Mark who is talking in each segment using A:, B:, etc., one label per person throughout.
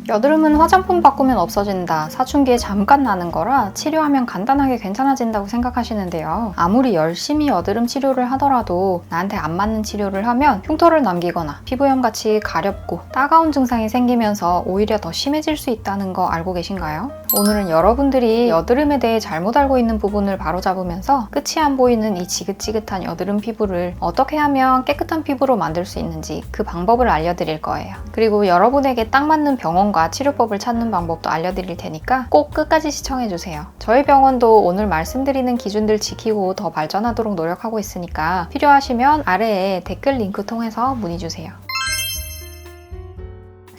A: 여드름은 화장품 바꾸면 없어진다, 사춘기에 잠깐 나는 거라 치료하면 간단하게 괜찮아진다고 생각하시는데요. 아무리 열심히 여드름 치료를 하더라도 나한테 안 맞는 치료를 하면 흉터를 남기거나 피부염같이 가렵고 따가운 증상이 생기면서 오히려 더 심해질 수 있다는 거 알고 계신가요? 오늘은 여러분들이 여드름에 대해 잘못 알고 있는 부분을 바로잡으면서 끝이 안 보이는 이 지긋지긋한 여드름 피부를 어떻게 하면 깨끗한 피부로 만들 수 있는지 그 방법을 알려드릴 거예요. 그리고 여러분에게 딱 맞는 병원과 치료법을 찾는 방법도 알려드릴 테니까 꼭 끝까지 시청해주세요. 저희 병원도 오늘 말씀드리는 기준들 지키고 더 발전하도록 노력하고 있으니까 필요하시면 아래에 댓글 링크 통해서 문의주세요.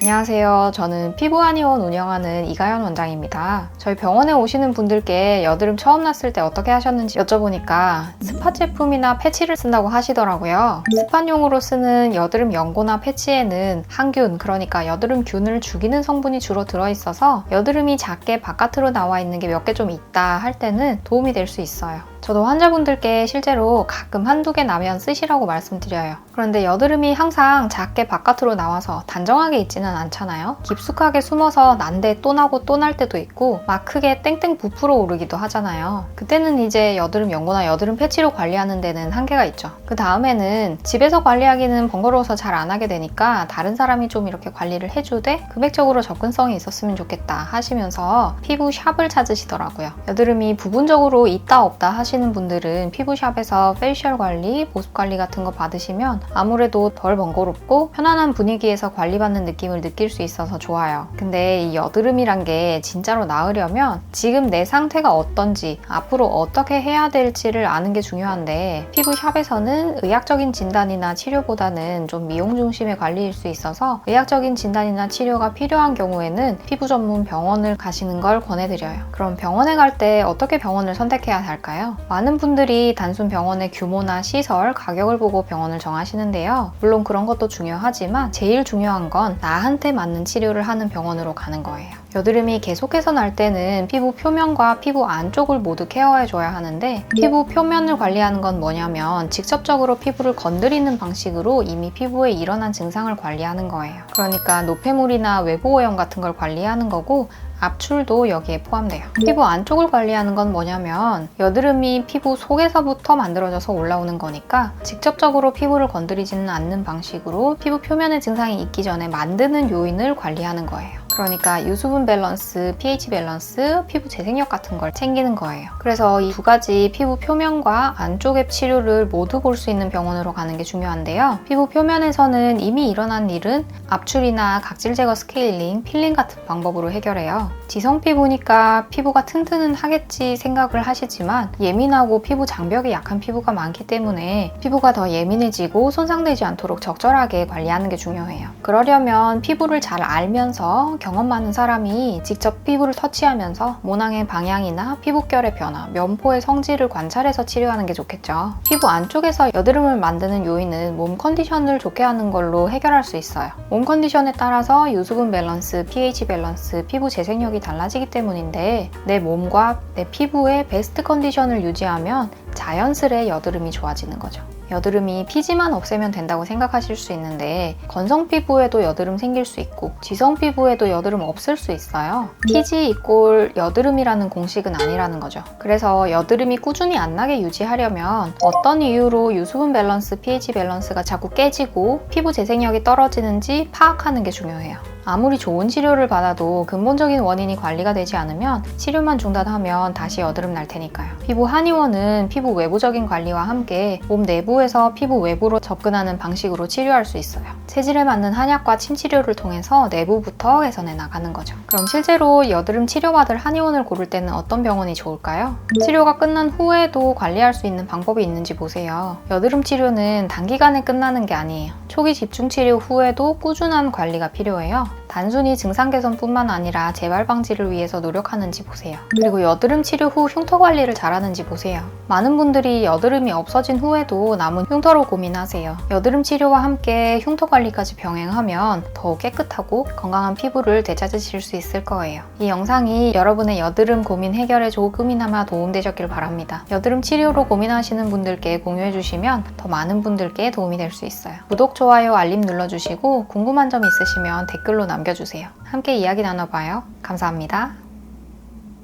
A: 안녕하세요. 저는 피부한의원 운영하는 이가연 원장입니다. 저희 병원에 오시는 분들께 여드름 처음 났을 때 어떻게 하셨는지 여쭤보니까 스팟 제품이나 패치를 쓴다고 하시더라고요. 스팟용으로 쓰는 여드름 연고나 패치에는 항균, 그러니까 여드름균을 죽이는 성분이 주로 들어있어서 여드름이 작게 바깥으로 나와 있는 게 몇 개 좀 있다 할 때는 도움이 될 수 있어요. 저도 환자분들께 실제로 가끔 한두 개 나면 쓰시라고 말씀드려요. 그런데 여드름이 항상 작게 바깥으로 나와서 단정하게 있지는 않잖아요. 깊숙하게 숨어서 난데 또 나고 또 날 때도 있고 막 크게 땡땡 부풀어 오르기도 하잖아요. 그때는 이제 여드름 연고나 여드름 패치로 관리하는 데는 한계가 있죠. 그 다음에는 집에서 관리하기는 번거로워서 잘 안 하게 되니까 다른 사람이 좀 이렇게 관리를 해주되 금액적으로 접근성이 있었으면 좋겠다 하시면서 피부 샵을 찾으시더라고요. 여드름이 부분적으로 있다 없다 하시는 분들은 피부샵에서 페이셜 관리, 보습 관리 같은 거 받으시면 아무래도 덜 번거롭고 편안한 분위기에서 관리받는 느낌을 느낄 수 있어서 좋아요. 근데 이 여드름이란 게 진짜로 나으려면 지금 내 상태가 어떤지, 앞으로 어떻게 해야 될지를 아는 게 중요한데 피부샵에서는 의학적인 진단이나 치료보다는 좀 미용 중심의 관리일 수 있어서 의학적인 진단이나 치료가 필요한 경우에는 피부 전문 병원을 가시는 걸 권해드려요. 그럼 병원에 갈 때 어떻게 병원을 선택해야 할까요? 많은 분들이 단순 병원의 규모나 시설, 가격을 보고 병원을 정하시는데요. 물론 그런 것도 중요하지만 제일 중요한 건 나한테 맞는 치료를 하는 병원으로 가는 거예요. 여드름이 계속해서 날 때는 피부 표면과 피부 안쪽을 모두 케어해줘야 하는데 피부 표면을 관리하는 건 뭐냐면 직접적으로 피부를 건드리는 방식으로 이미 피부에 일어난 증상을 관리하는 거예요. 그러니까 노폐물이나 외부 오염 같은 걸 관리하는 거고 압출도 여기에 포함돼요. 피부 안쪽을 관리하는 건 뭐냐면 여드름이 피부 속에서부터 만들어져서 올라오는 거니까 직접적으로 피부를 건드리지는 않는 방식으로 피부 표면에 증상이 있기 전에 만드는 요인을 관리하는 거예요. 그러니까 유수분 밸런스, pH 밸런스, 피부 재생력 같은 걸 챙기는 거예요. 그래서 이 두 가지 피부 표면과 안쪽의 치료를 모두 볼 수 있는 병원으로 가는 게 중요한데요. 피부 표면에서는 이미 일어난 일은 압출이나 각질 제거 스케일링, 필링 같은 방법으로 해결해요. 지성 피부니까 피부가 튼튼은 하겠지 생각을 하시지만 예민하고 피부 장벽이 약한 피부가 많기 때문에 피부가 더 예민해지고 손상되지 않도록 적절하게 관리하는 게 중요해요. 그러려면 피부를 잘 알면서 경험 많은 사람이 직접 피부를 터치하면서 모낭의 방향이나 피부결의 변화, 면포의 성질을 관찰해서 치료하는 게 좋겠죠. 피부 안쪽에서 여드름을 만드는 요인은 몸 컨디션을 좋게 하는 걸로 해결할 수 있어요. 몸 컨디션에 따라서 유수분 밸런스, pH 밸런스, 피부 재생력이 달라지기 때문인데 내 몸과 내 피부의 베스트 컨디션을 유지하면 자연스레 여드름이 좋아지는 거죠. 여드름이 피지만 없애면 된다고 생각하실 수 있는데 건성 피부에도 여드름 생길 수 있고 지성 피부에도 여드름 없을 수 있어요. 피지 이꼴 여드름이라는 공식은 아니라는 거죠. 그래서 여드름이 꾸준히 안 나게 유지하려면 어떤 이유로 유수분 밸런스, pH 밸런스가 자꾸 깨지고 피부 재생력이 떨어지는지 파악하는 게 중요해요. 아무리 좋은 치료를 받아도 근본적인 원인이 관리가 되지 않으면 치료만 중단하면 다시 여드름 날 테니까요. 피부 한의원은 피부 외부적인 관리와 함께 몸 내부에서 피부 외부로 접근하는 방식으로 치료할 수 있어요. 체질에 맞는 한약과 침치료를 통해서 내부부터 개선해 나가는 거죠. 그럼 실제로 여드름 치료받을 한의원을 고를 때는 어떤 병원이 좋을까요? 치료가 끝난 후에도 관리할 수 있는 방법이 있는지 보세요. 여드름 치료는 단기간에 끝나는 게 아니에요. 초기 집중 치료 후에도 꾸준한 관리가 필요해요. 단순히 증상 개선뿐만 아니라 재발 방지를 위해서 노력하는지 보세요. 그리고 여드름 치료 후 흉터 관리를 잘하는지 보세요. 많은 분들이 여드름이 없어진 후에도 남은 흉터로 고민하세요. 여드름 치료와 함께 흉터 관리까지 병행하면 더욱 깨끗하고 건강한 피부를 되찾으실 수 있을 거예요. 이 영상이 여러분의 여드름 고민 해결에 조금이나마 도움되셨길 바랍니다. 여드름 치료로 고민하시는 분들께 공유해주시면 더 많은 분들께 도움이 될 수 있어요. 구독, 좋아요, 알림 눌러주시고 궁금한 점 있으시면 댓글로 남겨주세요. 남겨주세요. 함께 이야기 나눠봐요. 감사합니다.